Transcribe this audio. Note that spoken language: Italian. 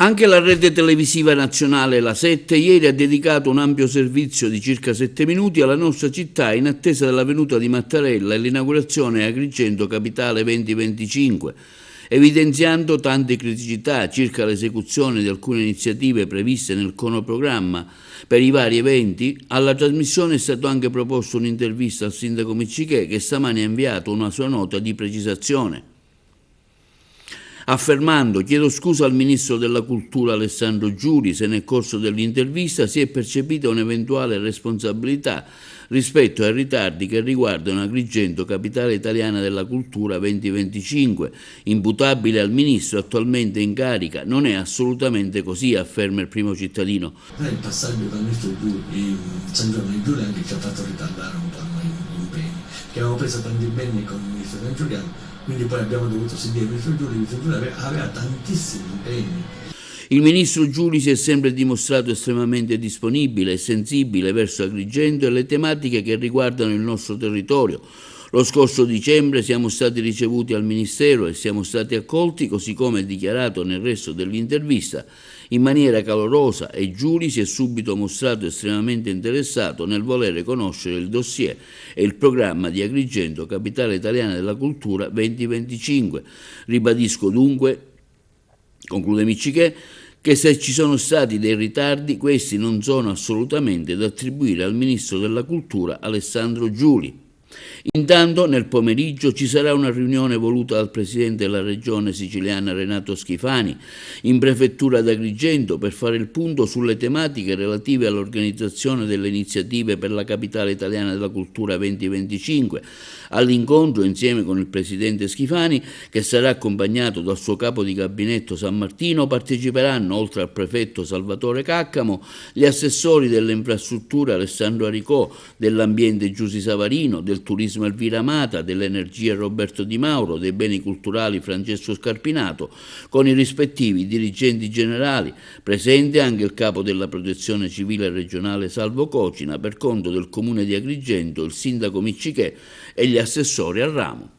Anche la rete televisiva nazionale La 7 ieri ha dedicato un ampio servizio di circa 7 minuti alla nostra città in attesa della venuta di Mattarella e l'inaugurazione a Agrigento Capitale 2025, evidenziando tante criticità circa l'esecuzione di alcune iniziative previste nel cronoprogramma per i vari eventi. Alla trasmissione è stato anche proposto un'intervista al sindaco Miccichè, che stamani ha inviato una sua nota di precisazione, affermando: chiedo scusa al Ministro della Cultura Alessandro Giuli se nel corso dell'intervista si è percepita un'eventuale responsabilità rispetto ai ritardi che riguardano Agrigento Capitale Italiana della Cultura 2025, imputabile al Ministro attualmente in carica. Non è assolutamente così, afferma il primo cittadino. Il passaggio dal Ministro San Giovanni Giuliani che ci ha fatto ritardare un po' gli impegni, che avevamo preso tanti impegni con il Ministro San Giuliano. Quindi poi abbiamo dovuto sentire il Ministro Giuli aveva tantissimi impegni. Il Ministro Giuli si è sempre dimostrato estremamente disponibile e sensibile verso Agrigento e le tematiche che riguardano il nostro territorio. Lo scorso dicembre siamo stati ricevuti al Ministero e siamo stati accolti, così come dichiarato nel resto dell'intervista, in maniera calorosa, e Giuli si è subito mostrato estremamente interessato nel volere conoscere il dossier e il programma di Agrigento Capitale Italiana della Cultura 2025. Ribadisco dunque, conclude Miccichè, che se ci sono stati dei ritardi, questi non sono assolutamente da attribuire al Ministro della Cultura Alessandro Giuli. Intanto nel pomeriggio ci sarà una riunione voluta dal Presidente della Regione siciliana Renato Schifani in prefettura ad Agrigento per fare il punto sulle tematiche relative all'organizzazione delle iniziative per la Capitale Italiana della Cultura 2025. All'incontro, insieme con il Presidente Schifani, che sarà accompagnato dal suo capo di gabinetto San Martino, parteciperanno, oltre al prefetto Salvatore Caccamo, gli assessori delle infrastrutture Alessandro Aricò, dell'ambiente Giusy Savarino, del turismo Elvira Amata, dell'energia Roberto Di Mauro, dei beni culturali Francesco Scarpinato, con i rispettivi dirigenti generali. Presente anche il capo della protezione civile regionale Salvo Cocina, per conto del comune di Agrigento, il sindaco Miccichè e gli assessori al ramo.